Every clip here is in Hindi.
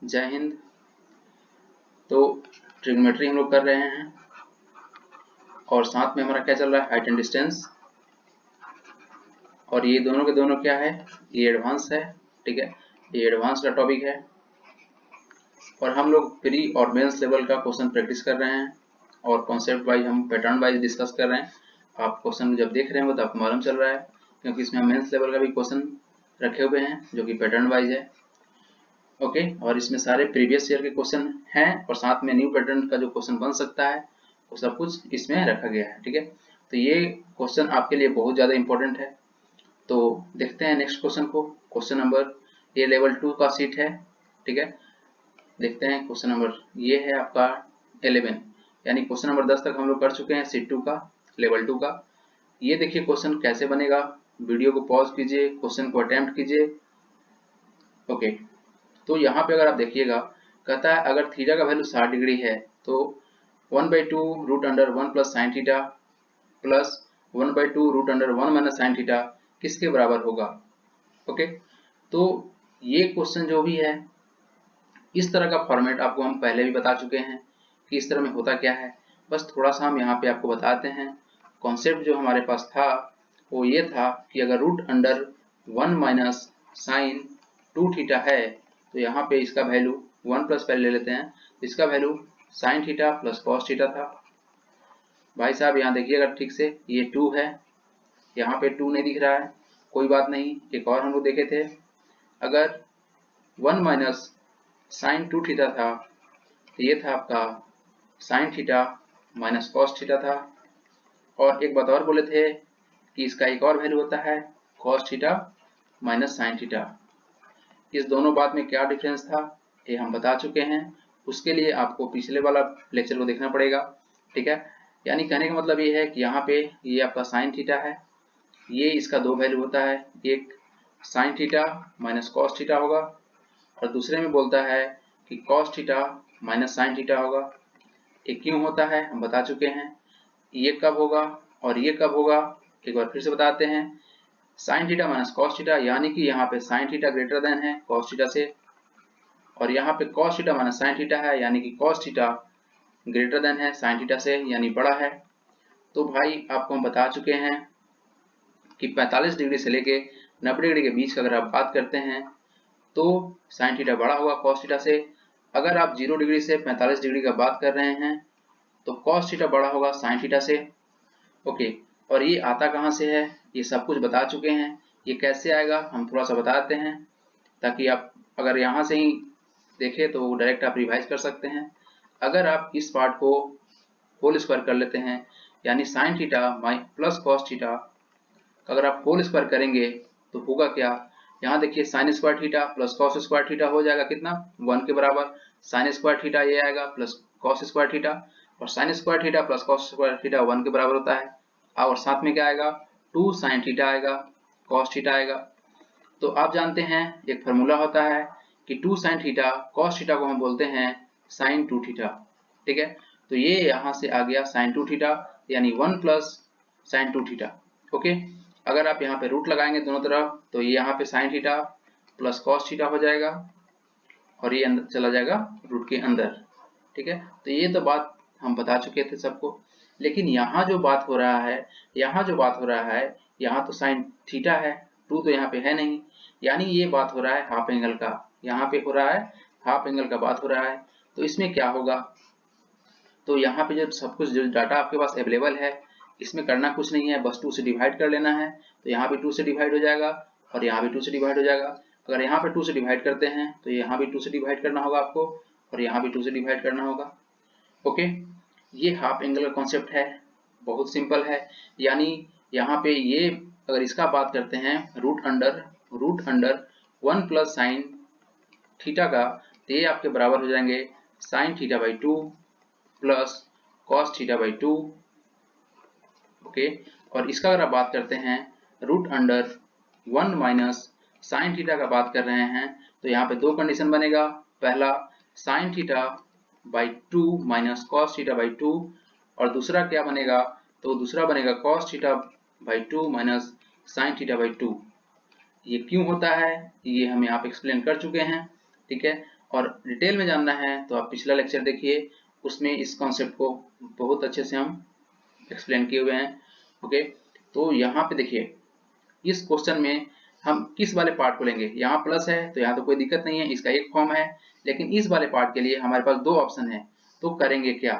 जय हिंद। तो ट्रिग्नोमेट्री हम लोग कर रहे हैं और साथ में हमारा क्या चल रहा है, हाइट एंड डिस्टेंस। और ये दोनों के दोनों क्या है, ये एडवांस है, ठीक है, ये एडवांस का टॉपिक है। और हम लोग प्री और मेंस लेवल का क्वेश्चन प्रैक्टिस कर रहे हैं और कॉन्सेप्ट वाइज हम पैटर्न वाइज डिस्कस कर रहे हैं। आप क्वेश्चन जब देख रहे हैं तो आपको मालूम चल रहा है, क्योंकि इसमें मेंस लेवल का भी क्वेश्चन रखे हुए हैं जो कि पैटर्न वाइज है। ओके, और इसमें सारे प्रीवियस ईयर के क्वेश्चन हैं और साथ में न्यू पैटर्न का जो क्वेश्चन बन सकता है वो सब कुछ इसमें रखा गया है, ठीक है। तो ये क्वेश्चन आपके लिए बहुत ज़्यादा इंपॉर्टेंट है। तो देखते हैं नेक्स्ट क्वेश्चन को। क्वेश्चन नंबर ये लेवल 2 का सीट है, ठीक है। देखते हैं क्वेश्चन नंबर ये है आपका 11, यानी क्वेश्चन नंबर 10 तक हम लोग कर चुके हैं सीट 2 का, लेवल 2 का। ये देखिए क्वेश्चन कैसे बनेगा, वीडियो को पॉज कीजिए, क्वेश्चन को अटेम्प्ट कीजिए। ओके, तो यहाँ पे अगर आप देखिएगा, कहता है अगर थीटा का वैल्यू 60 डिग्री है तो 1/2 root under 1 plus sine theta plus 1/2 root under 1 minus sine theta किसके बराबर होगा। ओके, तो ये क्वेश्चन जो भी है, इस तरह का फॉर्मेट आपको हम पहले भी बता चुके हैं कि इस तरह में होता क्या है। बस थोड़ा सा हम यहाँ पे आपको बताते हैं। कॉन्सेप्ट जो हमारे पास था वो ये था कि अगर root under 1 minus sine 2 theta है तो यहाँ पे इसका वैल्यू 1 प्लस पहले ले लेते हैं, तो इसका value sign theta plus cos theta था। भाई साहब यहाँ देखिएगा ठीक से, ये 2 है, यहाँ पे 2 नहीं दिख रहा है, कोई बात नहीं। एक और हम लोग देखे थे, अगर 1 माइनस साइन 2 थीटा था तो ये था आपका sine theta minus cos theta था। और एक बात और बोले थे कि इसका एक और वैल्यू होता है cos theta minus sine theta. इस दोनों बात में क्या डिफरेंस था ये हम बता चुके हैं, उसके लिए आपको पिछले वाला लेक्चर को देखना पड़ेगा, ठीक है। यानी कहने का मतलब ये है कि यहाँ पे ये आपका साइन थीटा है, ये इसका दो वैल्यू होता है, एक sine theta minus cos theta होगा और दूसरे में बोलता है कि cos theta minus sine theta होगा। ये क्यों होता है हम बता चुके हैं, ये कब होगा और ये कब होगा एक बार फिर से बताते हैं। Sine theta minus cos theta, यानी कि यहाँ पे साइन थीटा ग्रेटर देन है कॉस थीटा से, और यहाँ पे cos theta minus sine theta है, यानी कि कॉस थीटा ग्रेटर देन है साइन थीटा से, यानी बड़ा है। तो भाई आपको हम बता चुके हैं कि 45 डिग्री से लेके 90 डिग्री के बीच का अगर आप बात करते हैं तो साइन थीटा बड़ा होगा कॉस थीटा से। अगर आप 0 डिग्री से 45 डिग्री का बात कर रहे हैं तो कॉस थीटा बड़ा होगा साइन थीटा से। ओके, और ये आता कहाँ से है ये सब कुछ बता चुके हैं, ये कैसे आएगा हम थोड़ा सा बताते हैं ताकि आप अगर यहाँ से ही देखें तो डायरेक्ट आप रिवाइज कर सकते हैं। अगर आप इस पार्ट को होल स्क्वायर कर लेते हैं, यानी sign theta plus cos theta, अगर आप होल स्क्वायर करेंगे तो होगा क्या, यहाँ देखिए sine square theta plus cos square theta हो जाएगा कितना, 1 के बराबर। साइन स्क्वायर थीटा ये आएगा प्लस कॉस स्क्वायर थीटा, और sine square theta plus cos square theta 1 के बराबर होता है। और साथ में क्या आएगा, 2 साइन थीटा आएगा, कॉस थीटा आएगा। तो आप जानते हैं एक फार्मूला होता है कि 2 साइन थीटा कॉस थीटा को हम बोलते हैं साइन 2 थीटा, ठीक है। तो ये यहाँ से आ गया साइन 2 थीटा, यानी 1 प्लस साइन 2 थीटा। ओके, अगर आप यहाँ पे रूट लगाएंगे दोनों तरफ तो ये यहाँ पे sign theta plus cos theta हो जाएगा और ये अंदर चला जाएगा रूट के अंदर, ठीक है। तो ये तो बात हम बता चुके थे सबको, लेकिन यहाँ जो बात हो रहा है, यहाँ तो साइन थीटा है, 2 तो यहाँ पे है नहीं, यानी ये बात हो रहा है हाफ एंगल का, यहाँ पे हो रहा है हाफ एंगल का बात हो रहा है। तो इसमें क्या होगा, तो यहाँ पे जो सब कुछ जो डाटा आपके पास अवेलेबल है, इसमें करना कुछ नहीं है, बस 2 से डिवाइड कर लेना है। तो यहाँ भी 2 से डिवाइड हो जाएगा और यहाँ भी 2 से डिवाइड हो जाएगा। अगर यहाँ पे 2 से डिवाइड करते हैं तो यहाँ भी 2 से डिवाइड करना होगा आपको और यहाँ भी 2 से डिवाइड करना होगा। ओके, ये हाफ एंगल का कॉन्सेप्ट है, बहुत सिंपल है। यानी यहाँ पे ये अगर इसका बात करते हैं root under 1 plus sine theta का, तो ये आपके बराबर हो जाएंगे sine theta by 2 plus cos theta by 2। Okay, और इसका अगर आप बात करते हैं root under 1 minus sine theta का बात कर रहे हैं तो यहाँ पे दो कंडीशन बनेगा, पहला sign theta by 2 minus cos theta by 2, और दूसरा क्या बनेगा, तो दूसरा बनेगा cos theta by 2 minus sine theta by 2। ये क्यों होता है ये हम यहाँ पे एक्सप्लेन कर चुके हैं, ठीक है। और डिटेल में जानना है तो आप पिछला लेक्चर देखिए, उसमें इस कॉन्सेप्ट को बहुत अच्छे से हम एक्सप्लेन किए हुए हैं। ओके, तो यहाँ पे देखिए इस क्वेश्चन में हम किस वाले पार्ट को लेंगे, यहाँ प्लस है तो यहाँ तो कोई दिक्कत नहीं है, इसका एक फॉर्म है, लेकिन इस वाले पार्ट के लिए हमारे पास दो ऑप्शन है, तो करेंगे क्या,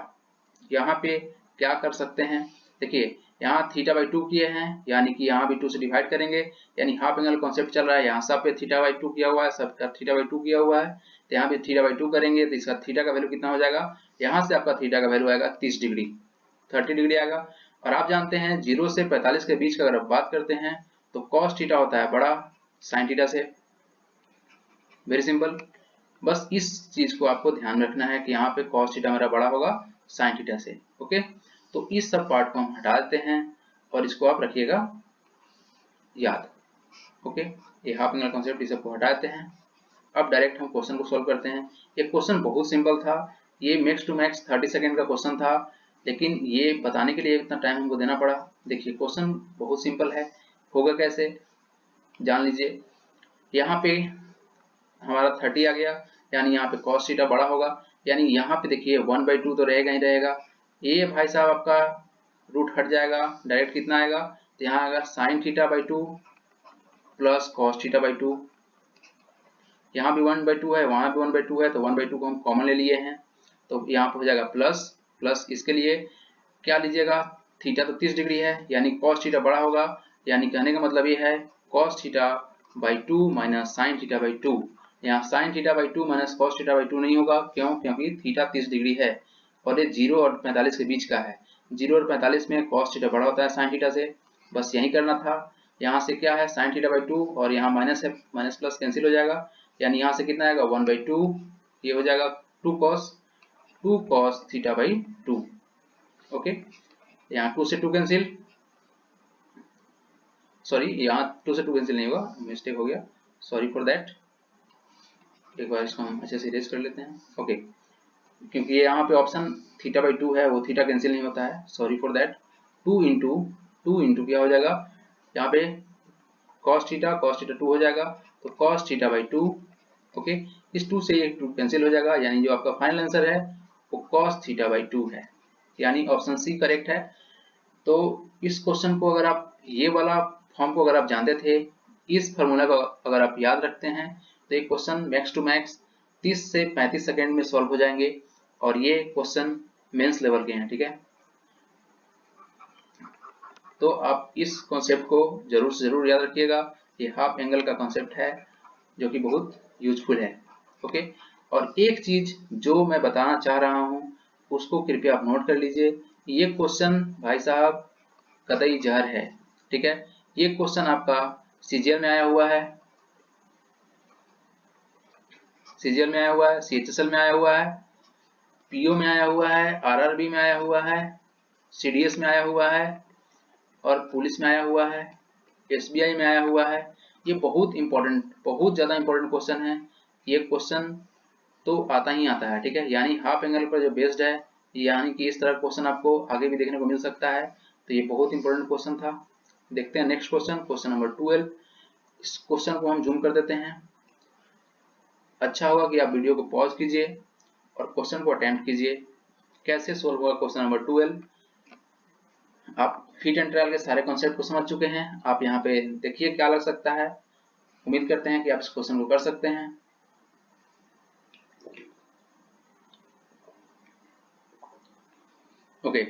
यहाँ पे क्या कर सकते हैं। देखिए यहाँ थीटा बाई 2 किए हैं, यानी कि यहाँ भी 2 से डिवाइड करेंगे, यानी हाफ एंगल कॉन्सेप्ट चल रहा है, यहाँ सब पे थीटा बाई 2 किया हुआ है, सबका थीटा बाई 2 किया हुआ है, तो यहाँ पे थीटा बाई 2 करेंगे तो इसका थीटा का वैल्यू कितना हो जाएगा, यहाँ से आपका थीटा का वैल्यू आएगा 30 डिग्री, 30 डिग्री आएगा। और आप जानते हैं 0 से 45 के बीच का अगर आप बात करते हैं तो कॉस थीटा होता है बड़ा साइन थीटा से, वेरी सिंपल। बस इस चीज को आपको ध्यान रखना है कि यहाँ पे कॉस थीटा मेरा बड़ा होगा साइन थीटा से। ओके, तो इस सब पार्ट को हम हटा देते हैं और इसको आप रखिएगा याद। ओके, ये हाफ एंगल कॉन्सेप्ट इस सबको हटा देते हैं। अब डायरेक्ट हम क्वेश्चन को सॉल्व करते हैं। ये क्वेश्चन बहुत सिंपल था, ये मैक्स टू मैक्स 30 सेकेंड का क्वेश्चन था, लेकिन ये बताने के लिए इतना टाइम हमको देना पड़ा। देखिए क्वेश्चन बहुत सिंपल है, होगा कैसे जान लीजिए। यहाँ पे हमारा 30 आ गया, यानी यहाँ पे cos थीटा बड़ा होगा, यानी यहाँ पे देखिए 1/2 तो रहेगा ही रहेगा, ये भाई साहब आपका रूट हट जाएगा, डायरेक्ट कितना आएगा, तो यहाँ आएगा sign theta by 2 plus cos theta by 2, यहाँ भी 1/2 है, वहाँ भी 1/2 है, तो 1/2 को हम कॉमन ले लिए हैं, तो यहाँ पे हो जाएगा प्लस प्लस, इसके लिए क्या लीजिएगा, थीटा तो 30 डिग्री है, यानी कॉस थीटा बड़ा होगा, यानी कहने का मतलब ये है cos theta by 2 minus sine theta by 2। यहाँ sign theta by 2 minus cos theta by 2 नहीं होगा, क्यों, क्योंकि थीटा 30 डिग्री है और ये 0 और 45 के बीच का है, 0 और 45 में कॉस थीटा बड़ा होता है साइन थीटा से, बस यही करना था। यहाँ से क्या है साइन थीटा बाई 2 और यहाँ माइनस है, माइनस प्लस कैंसिल हो जाएगा, यानी यहाँ से कितना आएगा 1/2, ये हो जाएगा 2 कॉस थीटा बाई 2। ओके, यहाँ 2 से 2 कैंसिल, सॉरी यहाँ 2 से 2 कैंसिल नहीं होगा, मिस्टेक हो गया, सॉरी फॉर दैट। एक बार इसको हम अच्छे से इरेज कर लेते हैं। ओके, क्योंकि ये यहाँ पे ऑप्शन थीटा बाई 2 है, वो थीटा कैंसिल नहीं होता है, सॉरी फॉर दैट। 2 इंटू क्या हो जाएगा, यहाँ पे cos थीटा 2 हो जाएगा, तो cos थीटा बाई 2। ओके, इस 2 से ये 2 कैंसिल हो जाएगा, यानी जो आपका फाइनल आंसर है वो cos थीटा बाई 2 है, यानी ऑप्शन सी करेक्ट है। तो इस क्वेश्चन को अगर आप ये वाला फॉर्म को अगर आप जानते थे, इस फार्मूला को अगर आप याद रखते हैं, तो ये क्वेश्चन मैक्स टू मैक्स 30 से 35 सेकेंड में सॉल्व हो जाएंगे, और ये क्वेश्चन मेंस लेवल के हैं, ठीक है। तो आप इस कॉन्सेप्ट को जरूर से जरूर याद रखिएगा, ये हाफ एंगल का कॉन्सेप्ट है जो कि बहुत यूजफुल है। ओके, और एक चीज जो मैं बताना चाह रहा हूँ उसको कृपया आप नोट कर लीजिए, ये क्वेश्चन भाई साहब कतई जहर है, ठीक है। ये क्वेश्चन आपका सीजीएल में आया हुआ है, सीजीएल में आया हुआ है, सीएचएसएल में आया हुआ है, पीओ में आया हुआ है, आरआरबी में आया हुआ है, सीडीएस में आया हुआ है, और पुलिस में आया हुआ है, एसबीआई में आया हुआ है। ये बहुत इंपॉर्टेंट, बहुत ज्यादा इंपॉर्टेंट क्वेश्चन है, ये क्वेश्चन तो आता ही आता है, ठीक है। यानी हाफ एंगल पर जो बेस्ड है, यानी कि इस तरह क्वेश्चन आपको आगे भी देखने को मिल सकता है, तो ये बहुत इंपॉर्टेंट क्वेश्चन था। देखते हैं नेक्स्ट क्वेश्चन, क्वेश्चन नंबर 12। इस क्वेश्चन को हम जूम कर देते हैं। अच्छा होगा कि आप वीडियो को पॉज कीजिए और क्वेश्चन को अटेम्प्ट कीजिए, कैसे सोल्व होगा क्वेश्चन नंबर 12। आप फिट एंड ट्रायल के सारे कॉन्सेप्ट को समझ चुके हैं, आप यहाँ पे देखिए क्या लग सकता है। उम्मीद करते हैं कि आप इस क्वेश्चन को कर सकते हैं। ओके,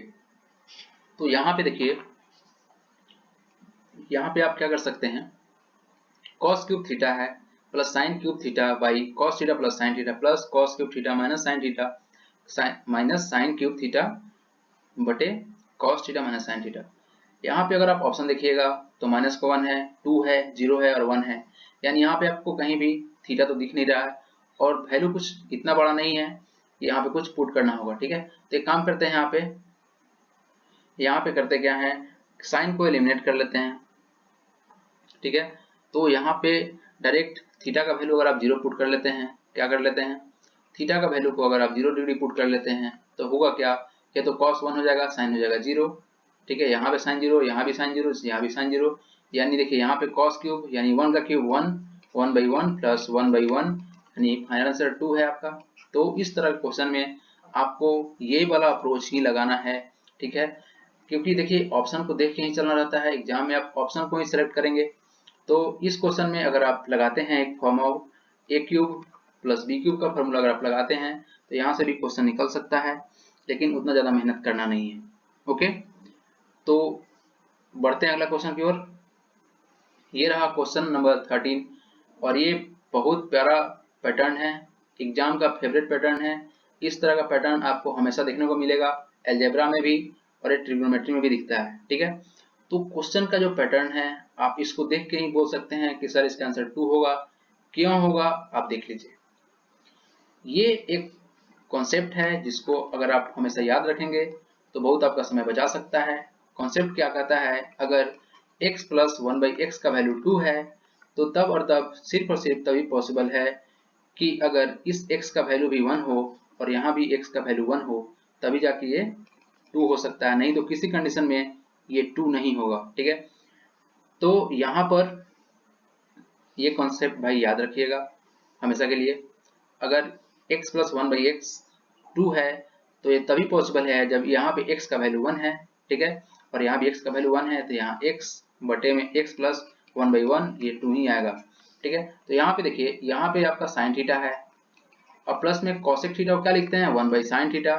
तो यहाँ पे देखिए, यहाँ पे आप क्या कर सकते हैं, cos क्यूब थीटा है plus sine cube theta by cos theta plus sine theta plus cos cube theta minus sine theta minus sine cube theta बटे cos theta minus sine theta. यहाँ पे अगर आप ऑप्शन देखिएगा तो माइनस का 1 है, 2 है, 0 है और 1 है, यानी यहाँ पे आपको कहीं भी थीटा तो दिख नहीं रहा है और वैल्यू कुछ इतना बड़ा नहीं है, यहाँ पे कुछ पुट करना होगा, ठीक है। तो एक काम करते हैं, यहाँ पे करते क्या है, साइन को एलिमिनेट कर लेते हैं, ठीक है। तो यहाँ पे डायरेक्ट थीटा का वैल्यू अगर आप 0 पुट कर लेते हैं, क्या कर लेते हैं, थीटा का वैल्यू को अगर आप 0 डिग्री पुट कर लेते हैं तो होगा क्या, ये तो cos 1 हो जाएगा, साइन हो जाएगा 0, ठीक है। यहाँ पे साइन 0, यहाँ भी साइन 0, यहाँ भी साइन 0, यानी देखिए यहाँ पे cos क्यूब यानी 1 का क्यूब 1, 1/1 प्लस 1/1 यानी फाइनल आंसर 2 है आपका। तो इस तरह के क्वेश्चन में आपको ये वाला अप्रोच ही लगाना है, ठीक है, क्योंकि देखिए ऑप्शन को देख के ही चलना रहता है, एग्जाम में आप ऑप्शन को ही सिलेक्ट करेंगे। तो इस क्वेश्चन में अगर आप लगाते हैं एक form of a cube plus b cube का फॉर्मूला अगर आप लगाते हैं तो यहाँ से भी क्वेश्चन निकल सकता है, लेकिन उतना ज़्यादा मेहनत करना नहीं है। ओके, तो बढ़ते हैं अगला क्वेश्चन की ओर। ये रहा क्वेश्चन नंबर 13 और ये बहुत प्यारा पैटर्न है, एग्जाम का फेवरेट पैटर्न है। इस तरह का पैटर्न आपको हमेशा देखने को मिलेगा अलजेब्रा में भी और ये ट्रिग्नोमेट्री में भी दिखता है, ठीक है। तो क्वेश्चन का जो पैटर्न है आप इसको देख के ही बोल सकते हैं कि सर इसका आंसर 2 होगा। क्यों होगा आप देख लीजिए। ये एक कॉन्सेप्ट है जिसको अगर आप हमेशा याद रखेंगे तो बहुत आपका समय बचा सकता है। कॉन्सेप्ट क्या कहता है, अगर x प्लस 1/x का वैल्यू 2 है तो तब और तब सिर्फ और सिर्फ तभी पॉसिबल है कि अगर इस x का वैल्यू भी 1 हो और यहाँ भी x का वैल्यू 1 हो तभी जाके ये 2 हो सकता है, नहीं तो किसी कंडीशन में ये 2 नहीं होगा, ठीक है। तो यहाँ पर ये कॉन्सेप्ट भाई याद रखिएगा हमेशा के लिए। अगर x प्लस 1/x 2 है तो ये तभी पॉसिबल है जब यहाँ पे x का वैल्यू 1 है, ठीक है, और यहाँ भी x का वैल्यू 1 है तो यहाँ x बटे में x प्लस 1/1 ये 2 ही आएगा, ठीक है। तो यहाँ पे देखिए, यहाँ पे आपका साइन थीटा है और प्लस में कॉसेक थीटा को क्या लिखते हैं 1/sin थीटा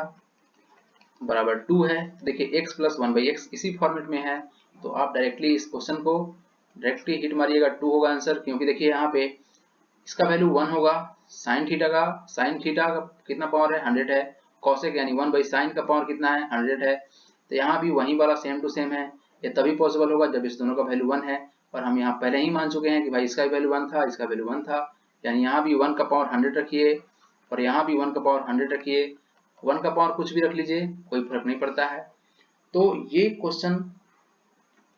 बराबर 2 है। देखिए x प्लस 1/x इसी फॉर्मेट में है, तो आप डायरेक्टली इस क्वेश्चन को डायरेक्टली हिट मारिएगा, 2 होगा आंसर। क्योंकि देखिए यहाँ पे इसका वैल्यू 1 होगा, साइन थीटा का कितना पावर है 100 है, कॉसेक यानी 1/sin का पावर कितना है 100 है। तो यहाँ भी वही वाला सेम टू सेम है, ये तभी पॉसिबल होगा जब इस दोनों का वैल्यू 1 है। और हम यहाँ पहले ही मान चुके हैं कि भाई इसका वैल्यू 1 था, इसका वैल्यू 1 था, यानी यहाँ भी 1 का पावर 100 रखिए और यहाँ भी 1 का पावर 100 रखिए, 1 का पावर कुछ भी रख लीजिए कोई फर्क नहीं पड़ता है। तो ये क्वेश्चन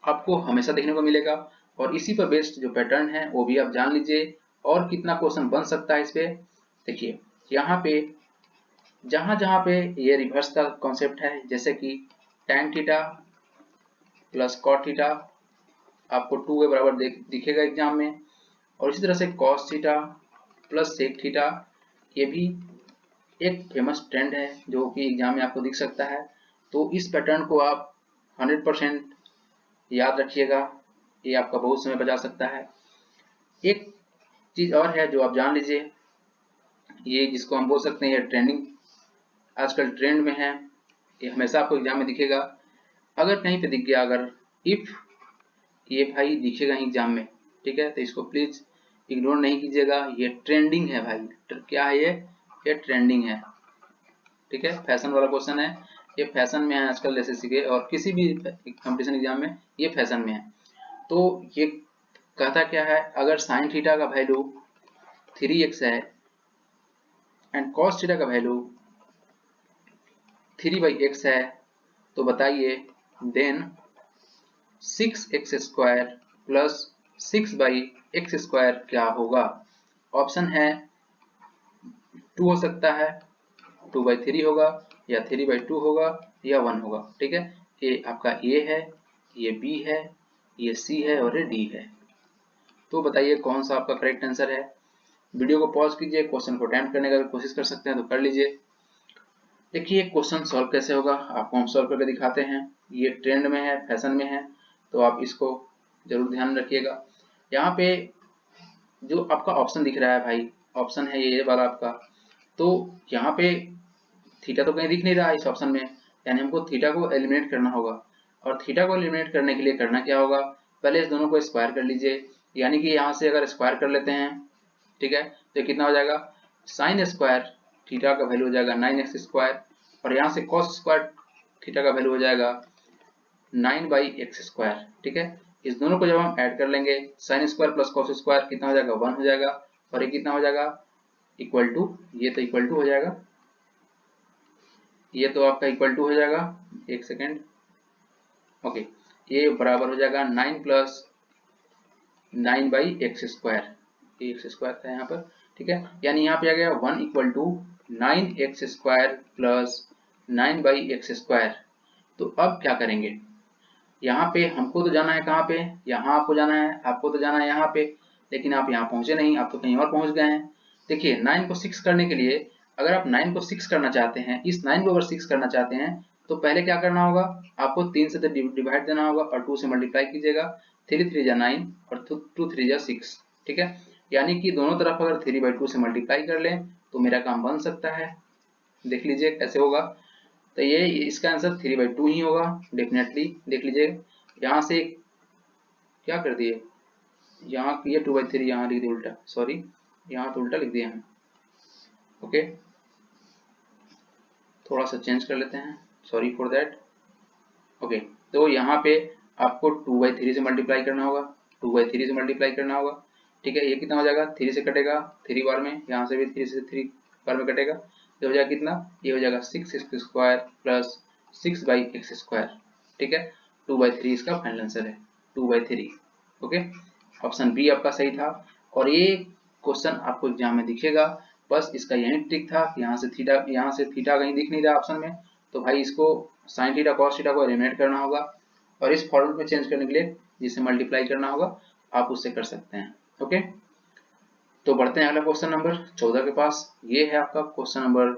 आपको हमेशा देखने को मिलेगा और इसी पर बेस्ड जो पैटर्न है वो भी आप जान लीजिए। और कितना क्वेश्चन बन सकता है इस पे, देखिए यहाँ पे जहां पे ये रिवर्स का कॉन्सेप्ट है, जैसे कि tan theta plus cot theta आपको 2 के बराबर दिखेगा एग्जाम में, और इसी तरह से cos theta plus sec theta ये भी एक फेमस ट्रेंड है जो कि एग्जाम में आपको दिख सकता है। तो इस पैटर्न को आप 100% याद रखिएगा, ये आपका बहुत समय बचा सकता है। एक चीज और है जो आप जान लीजिए, ये जिसको हम बोल सकते हैं ये ट्रेंडिंग आजकल ट्रेंड में है, ये हमेशा आपको एग्जाम में दिखेगा। अगर कहीं पे दिख गया, अगर इफ ये भाई दिखेगा एग्जाम में, ठीक है, तो इसको प्लीज इग्नोर नहीं कीजिएगा, ये ट्रेंडिंग है भाई। क्या है ये ट्रेंडिंग है, ठीक है, फैशन वाला क्वेश्चन है, ये फैशन में है आजकल एसएससी के और किसी भी कंपटीशन एग्जाम में ये फैशन में है। तो ये कहता क्या है, अगर साइन थीटा का वैल्यू 3x है एंड कॉस थीटा का वैल्यू 3/x है तो बताइए देन 6x² प्लस 6/x² क्या होगा। ऑप्शन है 2 हो सकता है, 2/3 होगा या 3/2 होगा या 1 होगा, ठीक है। ये आपका A है, ये B है, ये C है और ये D है। तो बताइए कौन सा आपका करेक्ट आंसर है। वीडियो को पॉज कीजिए, क्वेश्चन को अटेम्प्ट करने का कोशिश कर सकते हैं तो कर लीजिए। देखिए क्वेश्चन सॉल्व कैसे होगा आपको हम सॉल्व करके दिखाते हैं। ये ट्रेंड में है, फैशन में है, तो आप इसको जरूर ध्यान रखिएगा। यहाँ पे जो आपका ऑप्शन दिख रहा है भाई, ऑप्शन है ये वाला आपका, तो यहाँ पे थीटा तो कहीं दिख नहीं रहा है इस ऑप्शन में, यानी हमको थीटा को एलिमिनेट करना होगा। और थीटा को एलिमिनेट करने के लिए करना क्या होगा, पहले इस दोनों को स्क्वायर कर लीजिए, यानी कि यहाँ से अगर स्क्वायर कर लेते हैं, ठीक है, तो कितना हो जाएगा साइन स्क्वायर थीटा का वैल्यू हो जाएगा 9x² और यहाँ से कॉस स्क्वायर थीटा का वैल्यू हो जाएगा 9/x², ठीक है। इस दोनों को जब हम ऐड कर लेंगे sine square plus cos square कितना हो जाएगा 1 हो जाएगा और ये कितना हो जाएगा इक्वल टू, ये तो इक्वल टू हो जाएगा, ये तो आपका इक्वल टू हो जाएगा, एक सेकेंड, ओके, ये बराबर हो जाएगा 9 प्लस 9/x², ये x² था यहाँ पर, ठीक है, यानी यहाँ पे आ गया 1 equal to 9x² plus 9/x²। तो अब क्या करेंगे, यहाँ पे हमको तो जाना है कहाँ पे, यहाँ आपको जाना है, आपको तो जाना है यहाँ पे, लेकिन आप यहाँ पहुंचे नहीं, आप तो कहीं और पहुंच गए हैं। देखिए 9 को 6 करने के लिए, अगर आप 9 को 6 करना चाहते हैं, इस 9 को अगर 6 करना चाहते हैं तो पहले क्या करना होगा, आपको 3 से डिवाइड देना होगा और 2 से मल्टीप्लाई कीजिएगा। 3 3 जा 9 और 2 3 जा 6, ठीक है। यानी कि दोनों तरफ अगर 3/2 से मल्टीप्लाई कर लें तो मेरा काम बन सकता है। देख लीजिए कैसे होगा। तो ये इसका आंसर 3/2 ही होगा डेफिनेटली। देख लीजिए यहाँ से क्या कर दिए, यहाँ ये 2/3 यहाँ लिख दिया उल्टा, सॉरी यहाँ तो उल्टा लिख दिया हम। ओके, थोड़ा सा चेंज कर लेते हैं, सॉरी फॉर दैट। ओके, तो यहाँ पे आपको 2/3 से मल्टीप्लाई करना होगा, 2/3 से मल्टीप्लाई करना होगा, ठीक है। ये कितना हो जाएगा, 3 से कटेगा 3 बार में, यहाँ से भी 3 से 3 बार में कटेगा, ये हो जाएगा कितना, ये हो जाएगा 6x² प्लस 6/x², ठीक है। 2/3 इसका फाइनल आंसर है, 2/3। ओके, ऑप्शन बी आपका सही था। और ये क्वेश्चन आपको एग्जाम में दिखेगा, बस इसका यही ट्रिक था कि यहाँ से थीटा कहीं दिख नहीं रहा ऑप्शन में, तो भाई इसको साइन थीटा कॉस थीटा को एलिमिनेट करना होगा और इस फॉर्मूले में चेंज करने के लिए जिसे मल्टीप्लाई करना होगा आप उससे कर सकते हैं। ओके, तो बढ़ते हैं अगला क्वेश्चन नंबर 14 के पास। ये है आपका क्वेश्चन नंबर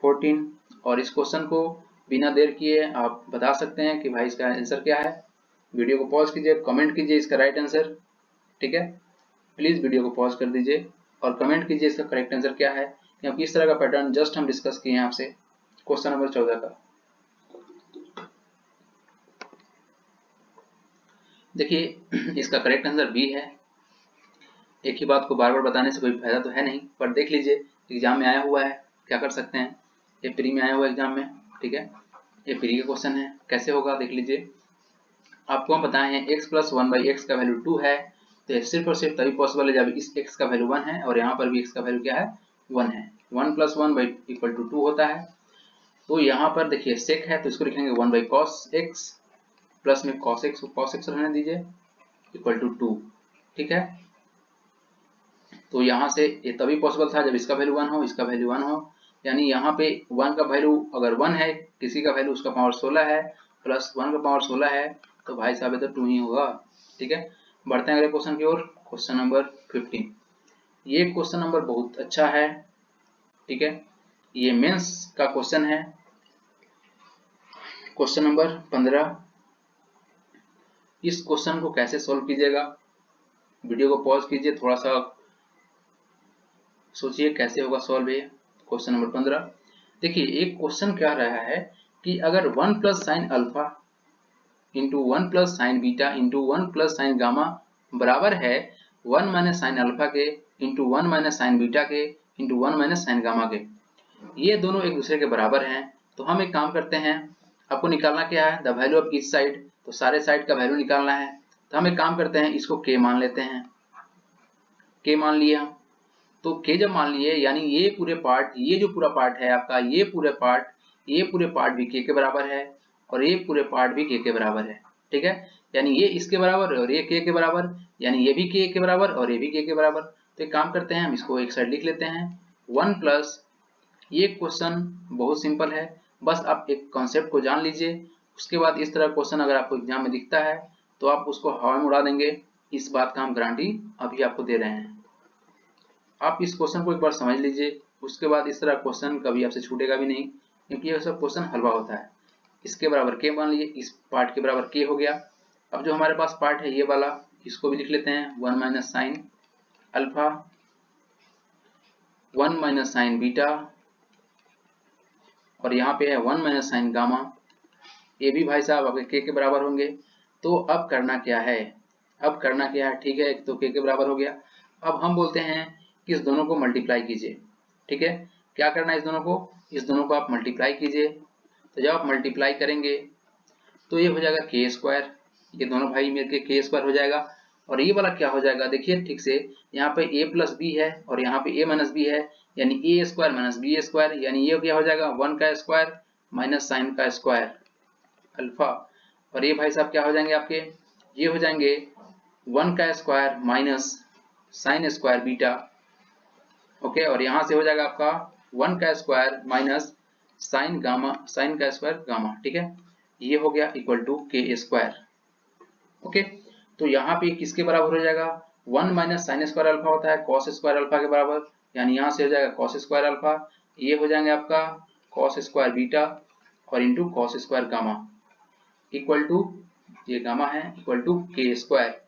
14 और इस क्वेश्चन को बिना देर किए आप बता सकते हैं कि भाई इसका आंसर क्या है। वीडियो को पॉज कीजिए, कमेंट कीजिए इसका राइट आंसर, ठीक है। प्लीज वीडियो को पॉज कर दीजिए और कमेंट कीजिए इसका करेक्ट आंसर क्या है, क्योंकि इस तरह का पैटर्न जस्ट हम डिस्कस किए हैं आपसे क्वेश्चन नंबर 14 का। देखिए इसका करेक्ट आंसर बी है। एक ही बात को बार बार बताने से कोई फायदा तो है नहीं, पर देख लीजिए एग्जाम में आया हुआ है, क्या कर सकते हैं, ये प्री में आया हुआ है एग्जाम में, ठीक है। ये प्री का क्वेश्चन है, कैसे होगा देख लीजिए। आपको हम बताए हैं x + 1/x का वैल्यू 2 है, तो ये सिर्फ और सिर्फ तभी पॉसिबल है जब इस x का वैल्यू 1 है और यहाँ पर भी x का वैल्यू क्या है, 1 है। 1 + 1 = 2 होता है। तो यहाँ पर देखिए sec है तो इसको लिखेंगे 1/cos x, प्लस में cos x रहने दीजिए = 2, ठीक है। तो यहाँ से ये तभी पॉसिबल था जब इसका वैल्यू 1 हो, इसका वैल्यू 1 हो, यानी यहाँ पे 1 का वैल्यू अगर 1 है, किसी का वैल्यू उसका पावर 16 है, प्लस 1 का पावर 16 है, तो भाई साहब तो 2 ही होगा, ठीक है। बढ़ते हैं अगले क्वेश्चन की ओर, क्वेश्चन नंबर 15। ये क्वेश्चन नंबर बहुत अच्छा है, ठीक है। ये मेंस का क्वेश्चन है, क्वेश्चन नंबर 15। इस क्वेश्चन को कैसे सॉल्व कीजिएगा, वीडियो को पॉज कीजिए, थोड़ा सा सोचिए कैसे होगा सॉल्व ये क्वेश्चन नंबर 15। देखिए एक क्वेश्चन क्या रहा है कि अगर 1 + sin alpha into 1 + sin beta into 1 + sin gamma बराबर है 1 - sin अल्फा के इंटू 1 - sin बीटा के इंटू 1 - sin गामा के, ये दोनों एक दूसरे के बराबर हैं, तो हम एक काम करते हैं, आपको निकालना क्या है, the value of each side, तो सारे साइड का वैल्यू निकालना है। तो हम एक काम करते हैं, इसको k मान लेते हैं, k मान लिया हम। तो k जब मान लिए यानी ये पूरे पार्ट, ये जो पूरा पार्ट है आपका, ये पूरे पार्ट भी k के बराबर है और ये पूरे पार्ट भी k के बराबर है, ठीक है। यानी ये इसके बराबर और ये k के बराबर, यानी ये भी k के बराबर और ये भी k के बराबर। तो एक काम करते हैं, हम इसको एक साइड लिख लेते हैं 1 प्लस, ये क्वेश्चन बहुत सिंपल है, बस आप एक कॉन्सेप्ट को जान लीजिए, उसके बाद इस तरह क्वेश्चन अगर आपको एग्जाम में दिखता है तो आप उसको हवा में उड़ा देंगे, इस बात का हम गारंटी अभी आपको दे रहे हैं। आप इस क्वेश्चन को एक बार समझ लीजिए, उसके बाद इस तरह क्वेश्चन कभी आपसे छूटेगा भी नहीं, क्योंकि यह सब क्वेश्चन हलवा होता है। इसके बराबर k मान लीजिए, इस पार्ट के बराबर k हो गया। अब जो हमारे पास पार्ट है ये वाला, इसको भी लिख लेते हैं 1 - sin अल्फा 1 - sin बीटा और यहाँ पे है 1 - sin गामा, ये भी भाई साहब आपके k के बराबर होंगे। तो अब करना क्या है, ठीक है, तो k के बराबर हो गया। अब हम बोलते हैं कि इस दोनों को मल्टीप्लाई कीजिए, ठीक है। क्या करना है, इस दोनों को आप मल्टीप्लाई कीजिए। तो जब आप मल्टीप्लाई करेंगे तो ये हो जाएगा k², ये दोनों भाई मिलके k² हो जाएगा। और ये वाला क्या हो जाएगा, देखिए ठीक से, यहाँ पे a + b है और यहाँ पे a - b है, यानी a² - b², यानी ये क्या हो जाएगा 1 का स्क्वायर माइनस साइन का स्क्वायर अल्फा, और ये भाई साहब क्या हो जाएंगे आपके, ये हो जाएंगे 1 का square minus sine square beta, okay. और यहाँ से हो जाएगा आपका 1 का स्क्वायर माइनस साइन का स्क्वायर गामा, ठीक है। ये हो गया = k², ओके। तो यहाँ पे किसके बराबर हो जाएगा, 1 - sin² अल्फा होता है cos² अल्फा के बराबर, यानी यहाँ से हो जाएगा कॉस स्क्वायर अल्फा, ये हो जाएंगे आपका कॉस स्क्वायर बीटा और into cos square gamma equal to, ये गामा है, इक्वल टू के स्क्वायर।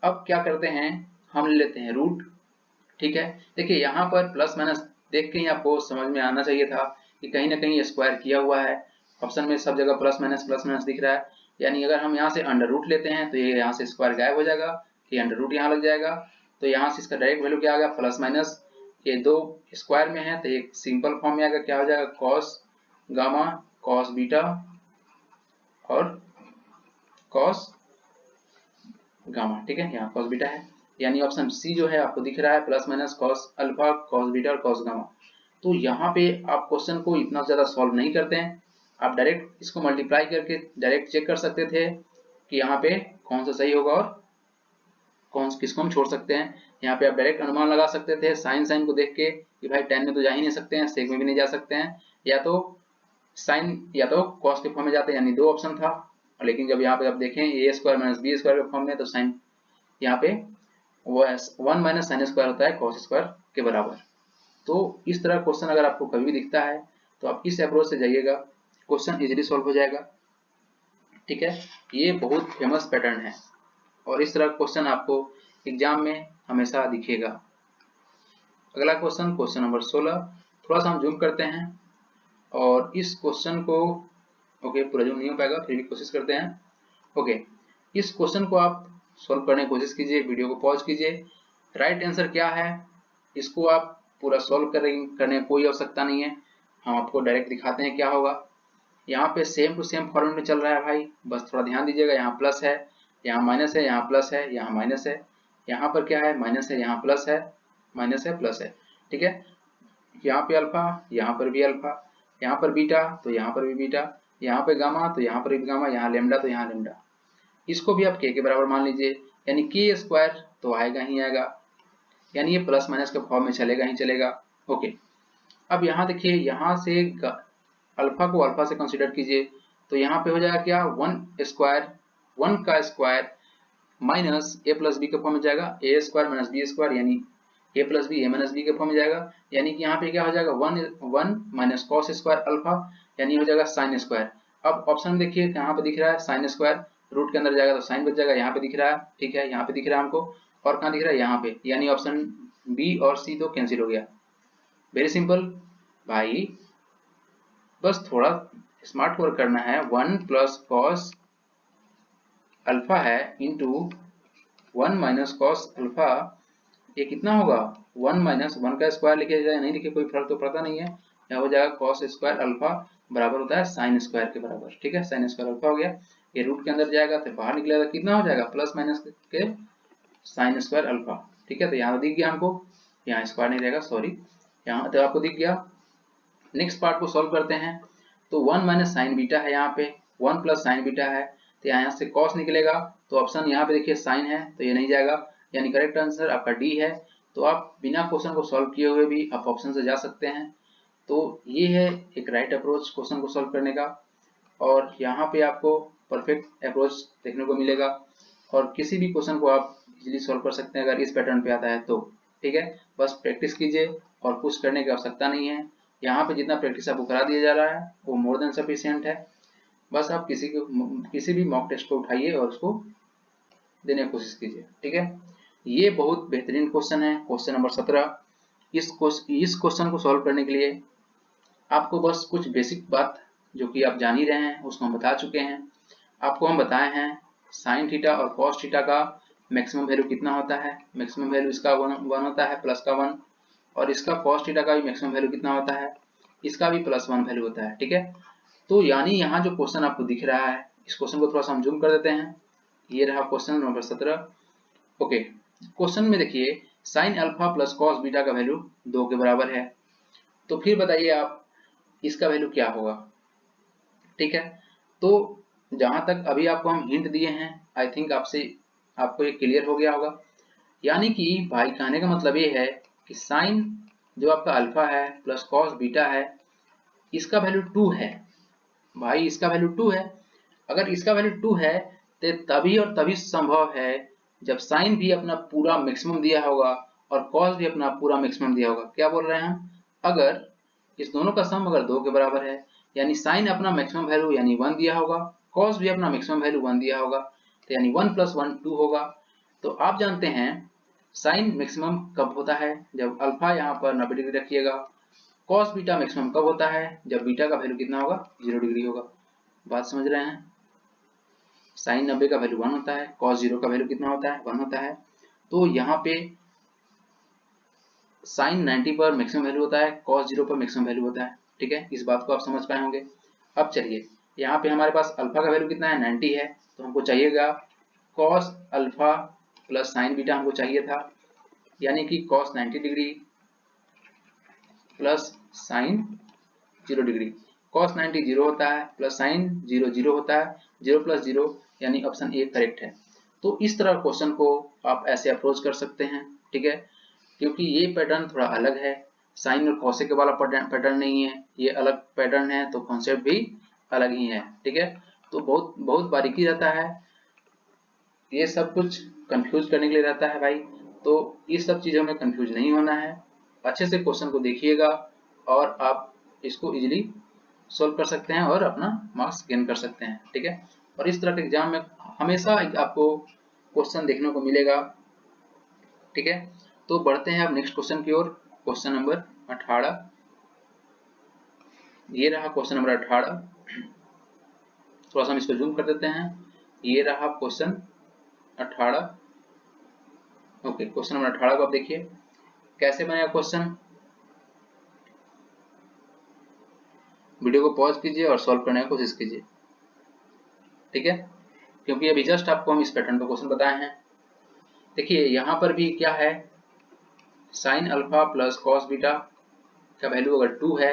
अब क्या करते हैं, हम ले लेते हैं रूट। ठीक है, देखिए यहाँ पर प्लस माइनस देख के ही आपको समझ में आना चाहिए था कि कहीं ना कहीं स्क्वायर किया हुआ है। ऑप्शन में सब जगह प्लस माइनस दिख रहा है, यानी अगर हम यहाँ से अंडर रूट लेते हैं तो ये यहाँ से स्क्वायर गायब हो जाएगा, ये अंडर रूट यहाँ लग जाएगा, तो यहाँ से इसका डायरेक्ट वैल्यू क्या आ गया प्लस माइनस, ये दो स्क्वायर में है तो एक सिंपल फॉर्म में आएगा, क्या हो जाएगा कॉस गामा कॉस बीटा और कॉस गामा। ठीक है, यहाँ कॉस बीटा है, यानी ऑप्शन सी जो है आपको दिख रहा है plus minus cos alpha cos beta और कॉस गामा। तो यहाँ पे आप क्वेश्चन को इतना ज्यादा सॉल्व नहीं करते हैं, आप डायरेक्ट इसको मल्टीप्लाई करके डायरेक्ट चेक कर सकते थे कि यहाँ पे कौन सा सही होगा और कौन किसको हम छोड़ सकते हैं। यहाँ पे आप डायरेक्ट अनुमान लगा सकते थे साइन को देख के कि भाई tan में तो जा ही नहीं सकते हैं, सेक में भी नहीं जा सकते हैं, या तो साइन या तो कॉस के फॉर्म में जाते हैं, यानी दो ऑप्शन था। लेकिन जब यहाँ पे आप देखें ए स्क्वायर माइनस बी स्क्वायर के फॉर्म में, तो साइन यहाँ पे वो 1 माइनस साइन स्क्वायर होता है कॉस स्क्वायर के बराबर। तो इस तरह क्वेश्चन अगर आपको कभी भी दिखता है तो आप इस अप्रोच से जाइएगा, क्वेश्चन इजीली सॉल्व हो जाएगा। ठीक है, ये बहुत फेमस पैटर्न है और इस तरह क्वेश्चन आपको एग्जाम में हमेशा दिखेगा। अगला क्वेश्चन, क्वेश्चन नंबर 16, थोड़ा सा हम जूम करते हैं और इस क्वेश्चन को, ओके पूरा जूम नहीं हो पाएगा फिर भी कोशिश करते हैं। ओके, इस क्वेश्चन को आप सॉल्व करने की कोशिश कीजिए, वीडियो को पॉज कीजिए। राइट आंसर क्या है इसको आप पूरा सॉल्व करने की कोई आवश्यकता नहीं है, हम आपको डायरेक्ट दिखाते हैं क्या होगा। यहाँ पे सेम टू सेम फॉर्मेट में चल रहा है भाई, बस थोड़ा ध्यान दीजिएगा। यहाँ प्लस है, यहाँ माइनस है, यहाँ प्लस है, यहाँ माइनस है, यहाँ पर क्या है माइनस है, यहाँ प्लस है, माइनस है प्लस है। ठीक है, यहाँ पे अल्फा, यहाँ पर भी अल्फा, यहाँ पर बीटा तो यहाँ पर भी बीटा, यहाँ पे गामा तो यहाँ पर भी गामा, यहाँ लेमडा तो यहाँ लेमडा। इसको भी आप के बराबर मान लीजिए, यानी के स्क्वायर तो आएगा ही आएगा, यानी ये प्लस माइनस के फॉर्म में चलेगा ही चलेगा। ओके, अब यहाँ देखिए, यहाँ से अल्फा को अल्फा से कंसीडर कीजिए, तो यहाँ पे हो जाएगा क्या 1 स्क्वायर, 1 का स्क्वायर माइनस ए प्लस बी के फॉर्म में जाएगा, ए स्क्वायर माइनस बी स्क्वायर, यानी ए प्लस बी ए माइनस बी के फॉर्म में जाएगा, यानी कि यहाँ पे क्या हो जाएगा 1 माइनस कॉस स्क्वायर अल्फा, यानी हो जाएगा साइन स्क्वायर। अब ऑप्शन में देखिए यहाँ पे दिख रहा है साइन स्क्वायर, रूट के अंदर जाएगा तो साइन बच जाएगा, यहाँ पे दिख रहा है। ठीक है, यहाँ पे दिख रहा है हमको, और कहाँ दिख रहा है यहाँ पे, यानी ऑप्शन बी और सी तो कैंसिल हो गया। वेरी सिंपल भाई, बस थोड़ा स्मार्ट वर्क करना है। 1 प्लस कॉस अल्फा है इंटू 1 माइनस कॉस अल्फा, ये कितना होगा 1 माइनस 1 का स्क्वायर लिखे जाए नहीं लिखे कोई फर्क तो पड़ता नहीं है, यहाँ हो जाएगा कॉस स्क्वायर अल्फा बराबर होता है साइन स्क्वायर के बराबर। ठीक है, साइन स्क्वायर अल्फा हो गया, ये रूट के अंदर जाएगा तो बाहर निकलेगा, कितना हो जाएगा प्लस माइनस के साइन स्क्वायर अल्फा। ठीक है, तो यहाँ दिख गया हमको, यहाँ स्क्वायर नहीं रहेगा सॉरी, यहाँ तो आपको दिख गया। नेक्स्ट पार्ट को सॉल्व करते हैं, तो 1 माइनस साइन बीटा है, यहाँ पे 1 प्लस साइन बीटा है, तो यहाँ से कॉस निकलेगा, तो ऑप्शन यहाँ पे देखिए साइन है तो ये नहीं जाएगा, यानी करेक्ट आंसर आपका डी है। तो आप बिना क्वेश्चन को सॉल्व किए हुए भी आप ऑप्शन से जा सकते हैं। तो ये है एक राइट अप्रोच क्वेश्चन को सॉल्व करने का, और यहाँ पे आपको परफेक्ट अप्रोच देखने को मिलेगा, और किसी भी क्वेश्चन को आप इजीली सॉल्व कर सकते हैं अगर इस पैटर्न पे आता है तो। ठीक है, बस प्रैक्टिस कीजिए और कुछ करने की आवश्यकता नहीं है, यहाँ पे जितना प्रैक्टिस आपको करा दिया जा रहा है वो मोर देन सफिशिएंट है। बस आप किसी भी मॉक टेस्ट को उठाइए और उसको देने की कोशिश कीजिए। ठीक है, ये बहुत बेहतरीन क्वेश्चन है, क्वेश्चन नंबर 17। इस क्वेश्चन को सॉल्व करने के लिए आपको बस कुछ बेसिक बात जो कि आप जान ही रहे हैं उसको हम बता चुके हैं। आपको हम बताए हैं साइन थीटा और कॉस थीटा का मैक्सिमम वैल्यू कितना होता है, मैक्सिमम वैल्यू इसका 1 होता है प्लस का 1, और इसका कॉस थीटा का भी मैक्सिमम वैल्यू कितना होता है, इसका भी प्लस 1 वैल्यू होता है। ठीक है, तो यानी यहाँ जो क्वेश्चन आपको दिख रहा है, इस क्वेश्चन को थोड़ा सा हम जूम कर देते हैं, ये रहा क्वेश्चन नंबर 17। ओके, क्वेश्चन में देखिए sine alpha plus cos beta का वैल्यू 2 के बराबर है, तो फिर बताइए आप इसका वैल्यू क्या होगा। ठीक है, तो जहां तक अभी आपको हम हिंट दिए हैं आई थिंक आपको ये क्लियर हो गया होगा। यानी कि भाई कहने का मतलब ये है कि साइन जो आपका अल्फा है प्लस कॉस बीटा है, इसका वैल्यू 2 है भाई, इसका वैल्यू 2 है। अगर इसका वैल्यू 2 है तो तभी और तभी संभव है जब साइन भी अपना पूरा मैक्सिमम दिया होगा और कॉस भी अपना पूरा मैक्सिमम दिया होगा। क्या बोल रहे हैं हम, अगर इस दोनों का सम अगर 2 के बराबर है, यानी साइन अपना मैक्सिमम वैल्यू यानी 1 दिया होगा, कॉस भी अपना मैक्सिमम वैल्यू 1 दिया होगा, तो यानी 1 + 1 2 होगा। तो आप जानते हैं साइन मैक्सिमम कब होता है, जब अल्फा यहाँ पर 90 डिग्री रखिएगा। कॉस बीटा मैक्सिमम कब होता है, जब बीटा का वैल्यू कितना होगा, 0 डिग्री होगा। बात समझ रहे हैं, साइन 90 का वैल्यू 1 होता है, कॉस 0 का वैल्यू कितना होता है, 1 होता है। तो यहाँ पे साइन 90 पर मैक्सिमम वैल्यू होता है, कॉस 0 पर मैक्सिमम वैल्यू होता है। ठीक है, इस बात को आप समझ पाए होंगे। अब चलिए, यहाँ पे हमारे पास अल्फा का वैल्यू कितना है, 90 है, तो हमको चाहिएगा cos alpha plus sign beta हमको चाहिए था, यानी कि cos 90 degree plus sign 0 degree. Cos 90 0 होता है, प्लस साइन 0 0 होता है, 0 + 0 यानी ऑप्शन ए करेक्ट है। तो इस तरह क्वेश्चन को आप ऐसे अप्रोच कर सकते हैं। ठीक है, क्योंकि ये पैटर्न थोड़ा अलग है, साइन और कॉसेक वाला पैटर्न नहीं है, ये अलग पैटर्न है, तो कॉन्सेप्ट भी अलग ही है। ठीक है, तो बहुत बहुत बारीकी रहता है, ये सब कुछ कंफ्यूज करने के लिए रहता है भाई। तो इस सब चीजों में कंफ्यूज नहीं होना है, अच्छे से क्वेश्चन को देखिएगा और आप इसको इजीली सोल्व कर सकते हैं और अपना मार्क्स गेन कर सकते हैं। ठीक है, और इस तरह के एग्जाम में हमेशा आपको क्वेश्चन देखने को मिलेगा। ठीक है, तो बढ़ते हैं अब नेक्स्ट क्वेश्चन की ओर। क्वेश्चन नंबर 18, ये रहा क्वेश्चन नंबर 18। थोड़ा सा हम इसको जूम कर देते हैं, ये रहा क्वेश्चन 18। ओके, क्वेश्चन नंबर 18 को आप देखिए कैसे बनेगा क्वेश्चन। वीडियो को पॉज कीजिए और सॉल्व करने की कोशिश कीजिए। ठीक है, क्योंकि अभी जस्ट आपको हम इस पैटर्न पर क्वेश्चन बताए हैं। देखिए यहाँ पर भी क्या है, sine alpha plus cos beta का वैल्यू अगर 2 है,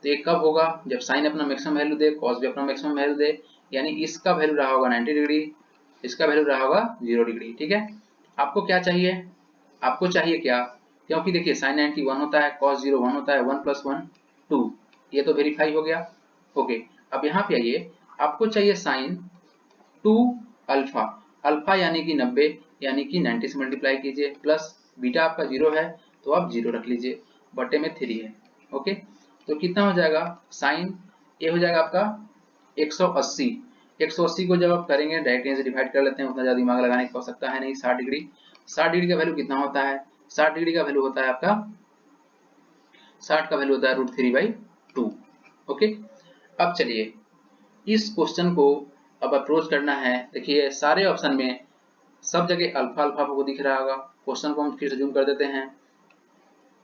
तो ये कब होगा, जब साइन अपना मैक्सिमम वैल्यू दे, कॉस भी अपना मैक्सिमम वैल्यू दे, यानी इसका वैल्यू रहा होगा 90 डिग्री, इसका वैल्यू रहा होगा 0 डिग्री। ठीक है, आपको क्या चाहिए, आपको चाहिए क्या, क्योंकि देखिए साइन 90 1 होता है, कॉस 0 1 होता है, 1 + 1 2, ये तो वेरीफाई हो गया। ओके, अब यहाँ पे आइए, आपको चाहिए साइन 2 अल्फा, अल्फा यानी कि 90, यानी कि 90 से मल्टीप्लाई कीजिए, प्लस बीटा आपका 0 है तो आप 0 रख लीजिए, बटे में 3 है। ओके, तो कितना हो जाएगा, साइन ये हो जाएगा आपका 180। 180 को जब आप करेंगे डायरेक्ट से डिवाइड कर लेते हैं, उतना ज़्यादा दिमाग लगाने की आवश्यकता है नहीं। 60 डिग्री, 60 डिग्री का वैल्यू कितना होता है, 60 डिग्री का वैल्यू होता है आपका, 60 का वैल्यू होता है √3/2। ओके, अब चलिए इस क्वेश्चन को अब अप्रोच करना है। देखिए सारे ऑप्शन में सब जगह अल्फा अल्फा को दिख रहा होगा। क्वेश्चन को हम फिर से जूम कर देते हैं,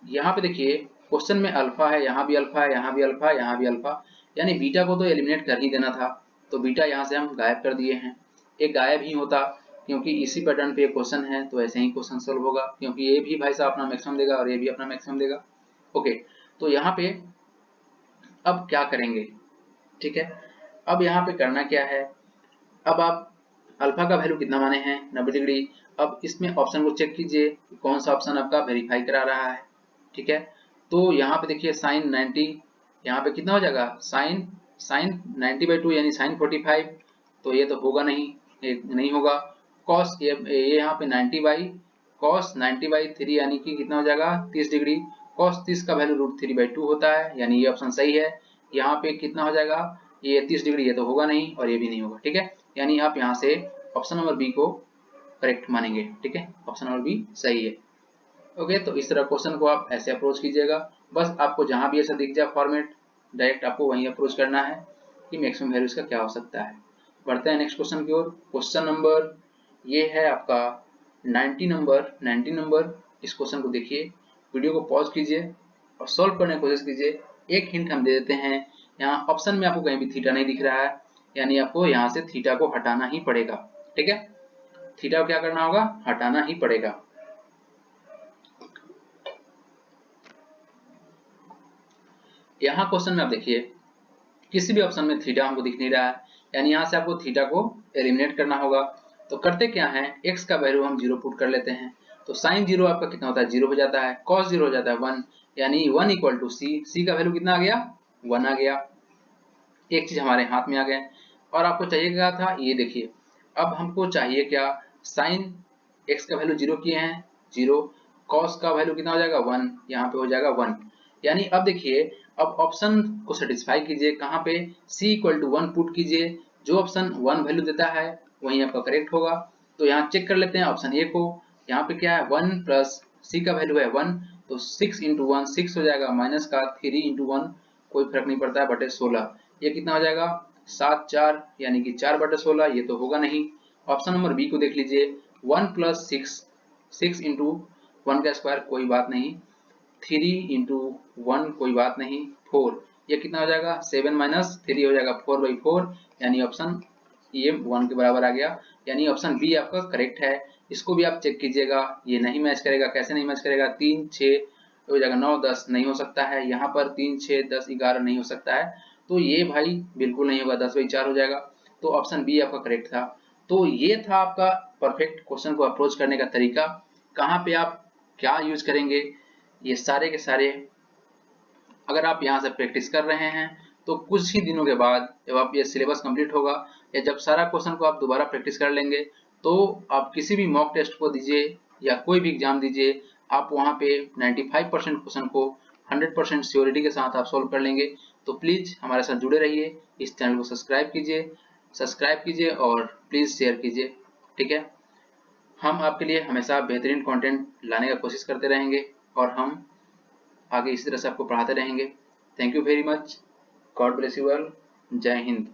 यहाँ पे देखिए क्वेश्चन में अल्फा है, यहाँ भी अल्फा है, यहाँ भी अल्फा है, यहाँ भी अल्फा, यानी बीटा को तो एलिमिनेट कर ही देना था, तो बीटा यहाँ से हम गायब कर दिए हैं। एक गायब ही होता, क्योंकि इसी पैटर्न पे क्वेश्चन है, तो ऐसे ही क्वेश्चन सोल्व होगा, क्योंकि ये भी भाई साहब अपना मैक्सिमम देगा और ये भी अपना मैक्सिमम देगा। ओके, तो यहाँ पे अब क्या करेंगे, ठीक है, अब यहाँ पे करना क्या है, अब आप अल्फा का वैल्यू कितना माने हैं, 90 डिग्री। अब इसमें ऑप्शन को चेक कीजिए कौन सा ऑप्शन आपका वेरीफाई करा रहा है। ठीक है, तो यहाँ पे देखिए साइन 90, यहाँ पे कितना हो जाएगा, साइन साइन 90/2 यानी साइन 45, तो ये तो होगा नहीं, ये नहीं होगा। कॉस ये यहाँ पे 90 बाई कॉस 90/3 यानी कि कितना हो जाएगा, 30 डिग्री। कॉस 30 का वैल्यू √3/2 होता है, यानी ये ऑप्शन सही है। यहाँ पे कितना हो जाएगा, ये 30 डिग्री, ये तो होगा नहीं और ये भी नहीं होगा। ठीक है, यानी आप यहाँ से ऑप्शन नंबर बी को करेक्ट मानेंगे। ठीक है, ऑप्शन नंबर बी सही है। ओके, तो इस तरह क्वेश्चन को आप ऐसे अप्रोच कीजिएगा, बस आपको जहां भी ऐसा दिख जाए फॉर्मेट, डायरेक्ट आपको वहीं अप्रोच करना है कि मैक्सिमम वैल्यू इसका क्या हो सकता है। बढ़ते हैं नेक्स्ट क्वेश्चन की ओर। क्वेश्चन नंबर ये है आपका 90 नंबर। इस क्वेश्चन को देखिए, वीडियो को पॉज कीजिए और सॉल्व करने की कोशिश कीजिए। एक हिंट हम दे देते हैं, यहाँ ऑप्शन में आपको कहीं भी थीटा नहीं दिख रहा है, यानी आपको यहाँ से थीटा को हटाना ही पड़ेगा। ठीक है, थीटा को क्या करना होगा, हटाना ही पड़ेगा। यहाँ क्वेश्चन में आप देखिए किसी भी ऑप्शन में थीटा हमको दिख नहीं रहा है, यानी यहाँ से आपको थीटा को एलिमिनेट करना होगा। तो करते क्या है, x का वैल्यू हम 0 पुट कर लेते हैं, तो साइन 0 आपका कितना होता है, 0 हो जाता है, कॉस 0 हो जाता है 1, यानी 1 = c का वैल्यू कितना आ गया, 1 आ गया। एक चीज हमारे हाथ में आ गया, और आपको चाहिए क्या था, ये देखिए अब हमको चाहिए क्या, साइन x का वैल्यू 0 किए हैं 0, कॉस का वैल्यू कितना हो जाएगा 1, यहाँ पे हो जाएगा 1। यानी अब देखिए, अब ऑप्शन को सेटिस्फाई कीजिए, कहाँ पे c इक्वल टू 1 पुट कीजिए, जो ऑप्शन 1 वैल्यू देता है वही आपका करेक्ट होगा। तो यहाँ चेक कर लेते हैं ऑप्शन ए को, यहाँ पे क्या है 1 प्लस c का वैल्यू है 1, तो 6 इंटू 1 6 हो जाएगा, माइनस का 3 इंटू 1 कोई फर्क नहीं पड़ता है बटे 16, ये कितना हो जाएगा 7 4 यानी कि 4 बटे 16, ये तो होगा नहीं। ऑप्शन नंबर बी को देख लीजिए, 1 प्लस 6 इंटू 1 का स्क्वायर कोई बात नहीं, 3 इंटू 1 कोई बात नहीं, 4, ये कितना हो जाएगा 7 माइनस 3 हो जाएगा 4/4, यानी ऑप्शन ये 1 के बराबर आ गया, यानी ऑप्शन बी आपका करेक्ट है। इसको भी आप चेक कीजिएगा, ये नहीं मैच करेगा, कैसे नहीं मैच करेगा, 3 6 हो जाएगा 9 10 नहीं हो सकता है, यहाँ पर 3 6 10 11 नहीं हो सकता है, तो ये भाई बिल्कुल नहीं होगा, 10/4 हो जाएगा, तो ऑप्शन बी आपका करेक्ट था। तो ये था आपका परफेक्ट क्वेश्चन को अप्रोच करने का तरीका, कहाँ पे आप क्या यूज करेंगे, ये सारे के सारे अगर आप यहाँ से प्रैक्टिस कर रहे हैं तो कुछ ही दिनों के बाद जब आप ये सिलेबस कंप्लीट होगा या जब सारा क्वेश्चन को आप दोबारा प्रैक्टिस कर लेंगे, तो आप किसी भी मॉक टेस्ट को दीजिए या कोई भी एग्जाम दीजिए, आप वहाँ पे 95% क्वेश्चन को 100% श्योरिटी के साथ आप सोल्व कर लेंगे। तो प्लीज़ हमारे साथ जुड़े रहिए, इस चैनल को सब्सक्राइब कीजिए और प्लीज़ शेयर कीजिए, ठीक है। हम आपके लिए हमेशा बेहतरीन कंटेंट लाने का कोशिश करते रहेंगे और हम आगे इसी तरह से आपको पढ़ाते रहेंगे। Thank you very much, God bless you all, जय हिंद।